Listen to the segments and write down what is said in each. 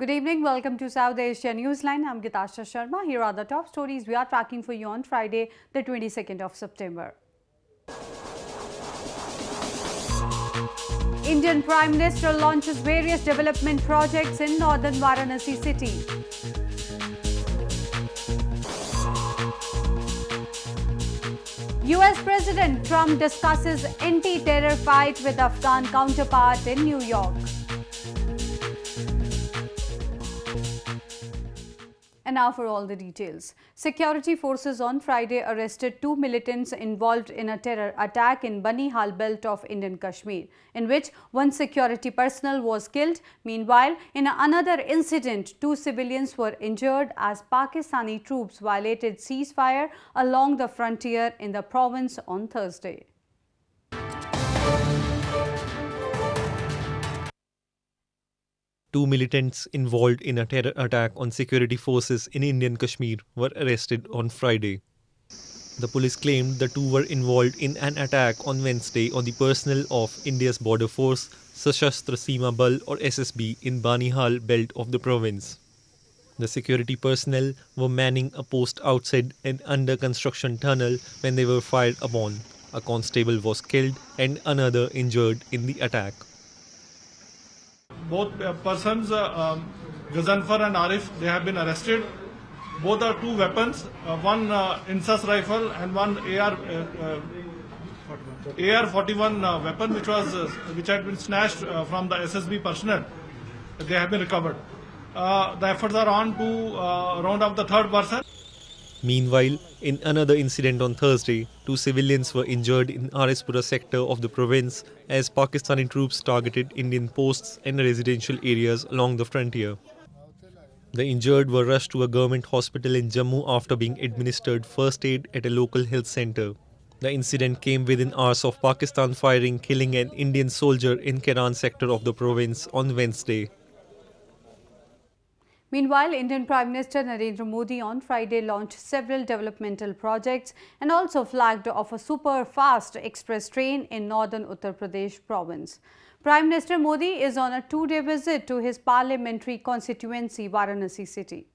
Good evening. Welcome to South Asia Newsline. I'm Gitasha Sharma. Here are the top stories we are tracking for you on Friday, the 22nd of September. Indian Prime Minister launches various development projects in northern Varanasi city. US President Trump discusses anti-terror fight with Afghan counterpart in New York. And now for all the details. Security forces on Friday arrested 2 militants involved in a terror attack in Bani Hal belt of Indian Kashmir, in which one security personnel was killed. Meanwhile, in another incident, 2 civilians were injured as Pakistani troops violated ceasefire along the frontier in the province on Thursday. Two militants involved in a terror attack on security forces in Indian Kashmir were arrested on Friday. The police claimed the two were involved in an attack on Wednesday on the personnel of India's border force, Sashastra Seema Bal or SSB in Bani Hal belt of the province. The security personnel were manning a post outside an under construction tunnel when they were fired upon. A constable was killed and another injured in the attack. Both persons, Ghazanfar and Arif, they have been arrested. Both are 2 weapons, one Insas rifle and one AR-41 weapon, which had been snatched from the SSB personnel. They have been recovered. The efforts are on to round up the 3rd person. Meanwhile, in another incident on Thursday, 2 civilians were injured in Arispura sector of the province as Pakistani troops targeted Indian posts and residential areas along the frontier. The injured were rushed to a government hospital in Jammu after being administered first aid at a local health center. The incident came within hours of Pakistan firing, killing an Indian soldier in Keran sector of the province on Wednesday. Meanwhile, Indian Prime Minister Narendra Modi on Friday launched several developmental projects and also flagged off a super-fast express train in northern Uttar Pradesh province. Prime Minister Modi is on a 2-day visit to his parliamentary constituency, Varanasi city.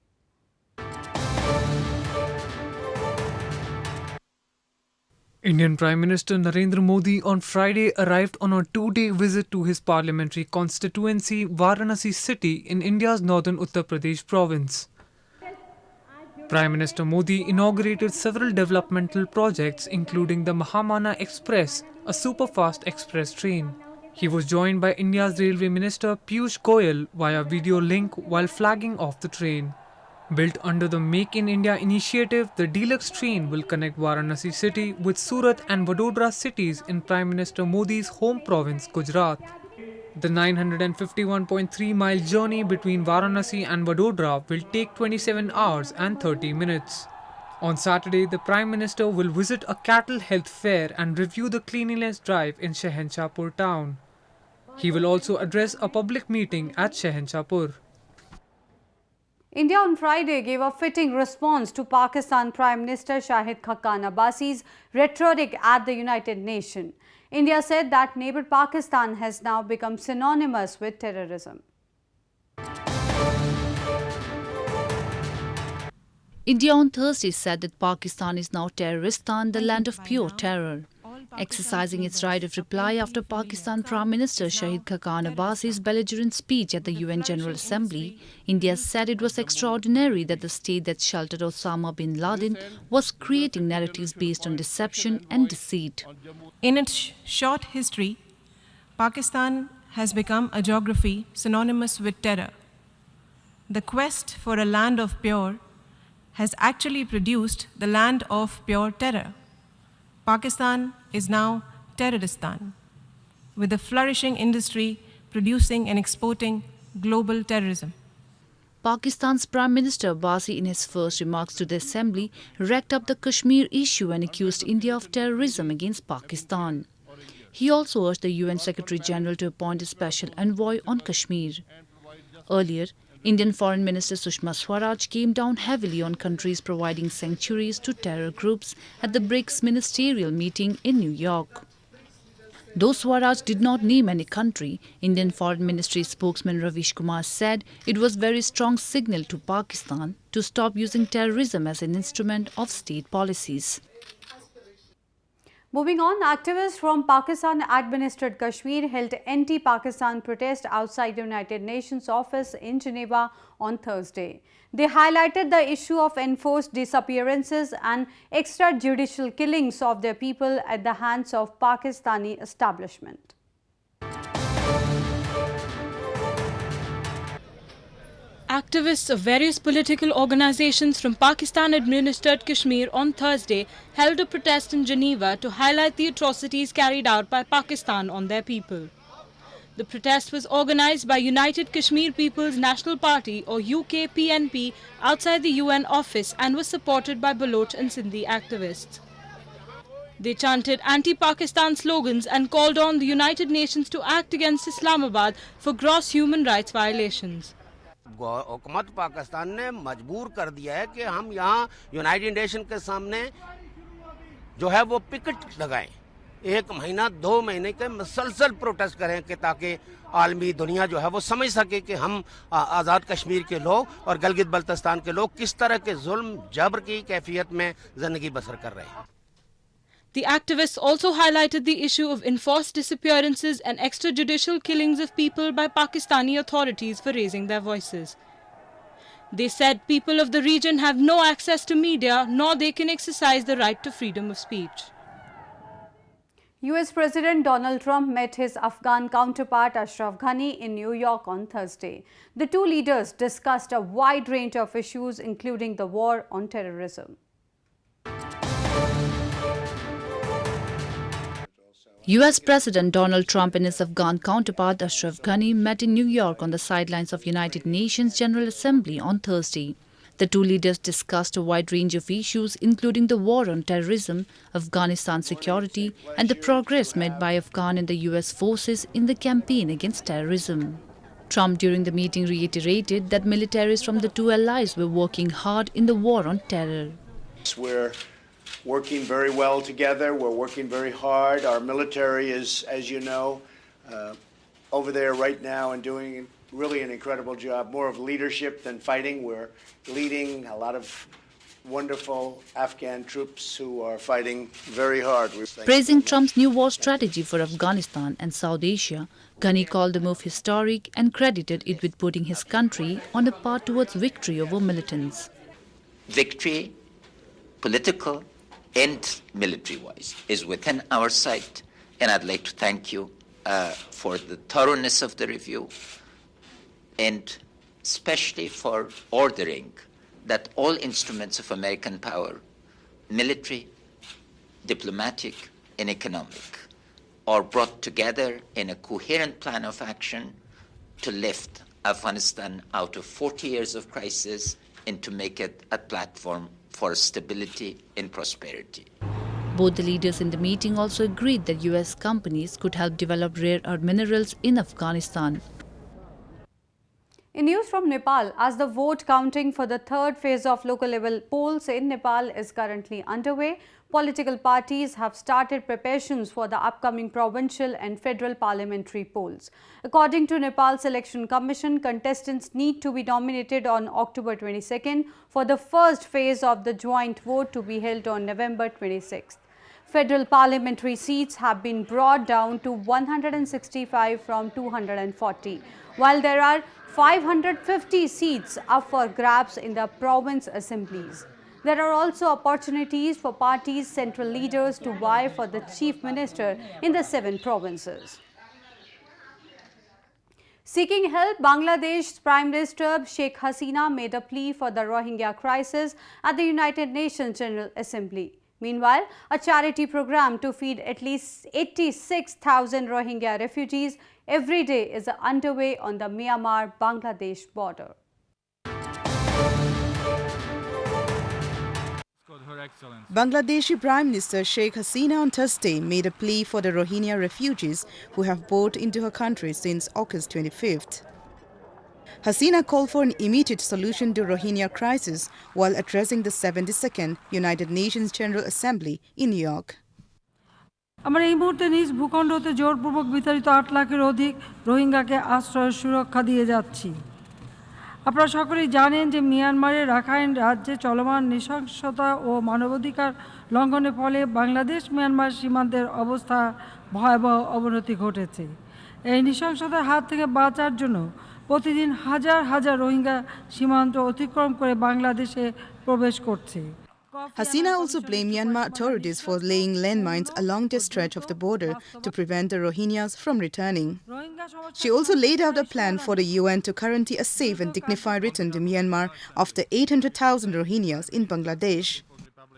Indian Prime Minister Narendra Modi on Friday arrived on a 2-day visit to his parliamentary constituency, Varanasi city in India's northern Uttar Pradesh province. Prime Minister Modi inaugurated several developmental projects including the Mahamana Express, a super-fast express train. He was joined by India's Railway Minister Piyush Goyal via video link while flagging off the train. Built under the Make in India initiative, the deluxe train will connect Varanasi city with Surat and Vadodara cities in Prime Minister Modi's home province, Gujarat. The 951.3-mile journey between Varanasi and Vadodara will take 27 hours and 30 minutes. On Saturday, the Prime Minister will visit a cattle health fair and review the cleanliness drive in Shahenshahpur town. He will also address a public meeting at Shahenshahpur. India on Friday gave a fitting response to Pakistan Prime Minister Shahid Khaqan Abbasi's rhetoric at the United Nations. India said that neighbor Pakistan has now become synonymous with terrorism. India on Thursday said that Pakistan is now Terroristan, the land of pure terror. Exercising its right of reply after Pakistan Prime Minister Shahid Khaqan Abbasi's belligerent speech at the UN General Assembly, India said it was extraordinary that the state that sheltered Osama bin Laden was creating narratives based on deception and deceit. In its short history, Pakistan has become a geography synonymous with terror. The quest for a land of pure has actually produced the land of pure terror. Pakistan is now Terroristan, with a flourishing industry producing and exporting global terrorism. Pakistan's Prime Minister Abbasi, in his first remarks to the Assembly, racked up the Kashmir issue and accused India of terrorism against Pakistan. He also urged the UN Secretary General to appoint a special envoy on Kashmir. Earlier, Indian Foreign Minister Sushma Swaraj came down heavily on countries providing sanctuaries to terror groups at the BRICS ministerial meeting in New York. Though Swaraj did not name any country, Indian Foreign Ministry spokesman Ravish Kumar said it was very strong signal to Pakistan to stop using terrorism as an instrument of state policies. Moving on, activists from Pakistan-administered Kashmir held anti-Pakistan protest outside the United Nations office in Geneva on Thursday. They highlighted the issue of enforced disappearances and extrajudicial killings of their people at the hands of Pakistani establishment. Activists of various political organizations from Pakistan-administered Kashmir on Thursday held a protest in Geneva to highlight the atrocities carried out by Pakistan on their people. The protest was organized by United Kashmir People's National Party or UKPNP outside the UN office and was supported by Baloch and Sindhi activists. They chanted anti-Pakistan slogans and called on the United Nations to act against Islamabad for gross human rights violations. हुकूमत पाकिस्तान ने मजबूर कर दिया है कि हम यहाँ United nation के सामने जो है वो पिकेट लगाएं, 1 महीना 2 महीने के मुसलसल प्रोटेस्ट करें कि ताकि आलमी दुनिया जो है वो समझ सके कि हम आज़ाद कश्मीर के लोग और गिलगित बल्तिस्तान के लोग किस तरह के जुल्म जबर की कैफियत में ज़िंदगी बसर कर रहे हैं. The activists also highlighted the issue of enforced disappearances and extrajudicial killings of people by Pakistani authorities for raising their voices. They said people of the region have no access to media, nor they can exercise the right to freedom of speech. US President Donald Trump met his Afghan counterpart Ashraf Ghani in New York on Thursday. The two leaders discussed a wide range of issues, including the war on terrorism. US President Donald Trump and his Afghan counterpart Ashraf Ghani met in New York on the sidelines of United Nations General Assembly on Thursday. The two leaders discussed a wide range of issues, including the war on terrorism, Afghanistan security, and the progress made by Afghan and the US forces in the campaign against terrorism. Trump during the meeting reiterated that militaries from the two allies were working hard in the war on terror. We're working very well together. We're working very hard. Our military is, as you know, over there right now and doing really an incredible job, more of leadership than fighting. We're leading a lot of wonderful Afghan troops who are fighting very hard. Praising Trump's new war strategy for Afghanistan and South Asia, Ghani called the move historic and credited it with putting his country on a path towards victory over militants. Victory, political and military-wise, is within our sight, and I'd like to thank you for the thoroughness of the review, and especially for ordering that all instruments of American power, military, diplomatic, and economic, are brought together in a coherent plan of action to lift Afghanistan out of 40 years of crisis and to make it a platform for stability and prosperity. Both the leaders in the meeting also agreed that US companies could help develop rare earth minerals in Afghanistan. In news from Nepal, as the vote counting for the third phase of local level polls in Nepal is currently underway, political parties have started preparations for the upcoming provincial and federal parliamentary polls. According to Nepal's Election Commission, contestants need to be nominated on October 22nd for the first phase of the joint vote to be held on November 26th. Federal parliamentary seats have been brought down to 165 from 240, while there are 550 seats up for grabs in the province assemblies. There are also opportunities for parties' central leaders to vie for the chief minister in the 7 provinces. Seeking help, Bangladesh's Prime Minister Sheikh Hasina made a plea for the Rohingya crisis at the United Nations General Assembly. Meanwhile, a charity program to feed at least 86,000 Rohingya refugees every day is underway on the Myanmar-Bangladesh border. Bangladeshi Prime Minister Sheikh Hasina on Thursday made a plea for the Rohingya refugees who have poured into her country since August 25th. Hasina called for an immediate solution to Rohingya crisis while addressing the 72nd United Nations General Assembly in New York. আমরা এই মুহূর্তে নিজ ভূখণ্ড হতে জোরপূর্বক বিতাড়িত 8 লাখের অধিক রোহিঙ্গাকে আশ্রয় সুরক্ষা দিয়ে যাচ্ছি। আপনারা সকলেই জানেন যে মিয়ানমারের রাখাইন রাজ্যে চলমান নৃশংসতা ও মানবাধিকার লঙ্ঘনের ফলে বাংলাদেশ মিয়ানমার সীমান্তের অবস্থা ভয়াবহ অবনতি ঘটেছে। এই নৃশংসতার হাত থেকে বাঁচার জন্য প্রতিদিন হাজার হাজার রোহিঙ্গা সীমান্ত অতিক্রম করে বাংলাদেশে প্রবেশ করছে। Hasina also blamed Myanmar authorities for laying landmines along the stretch of the border to prevent the Rohingyas from returning. She also laid out a plan for the UN to guarantee a safe and dignified return to Myanmar of the 800,000 Rohingyas in Bangladesh.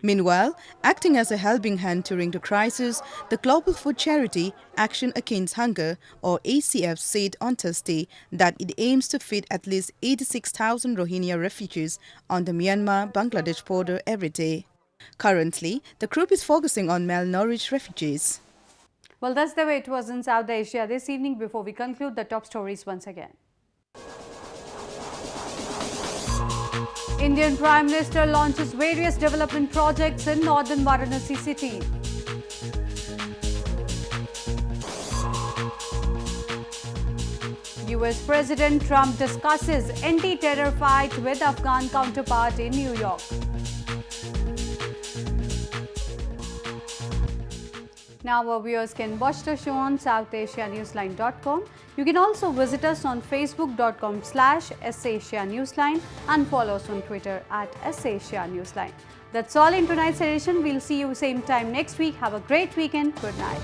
Meanwhile, acting as a helping hand during the crisis, the global food charity Action Against Hunger, or ACF, said on Thursday that it aims to feed at least 86,000 Rohingya refugees on the Myanmar-Bangladesh border every day. Currently, the group is focusing on malnourished refugees. Well, that's the way it was in South Asia this evening. Before we conclude, the top stories once again. Indian Prime Minister launches various development projects in northern Varanasi city. US President Trump discusses anti-terror fight with Afghan counterpart in New York. Now our viewers can watch the show on SouthAsiaNewsline.com. You can also visit us on Facebook.com/SAsiaNewsline and follow us on Twitter @SAsiaNewsline. That's all in tonight's edition. We'll see you same time next week. Have a great weekend. Good night.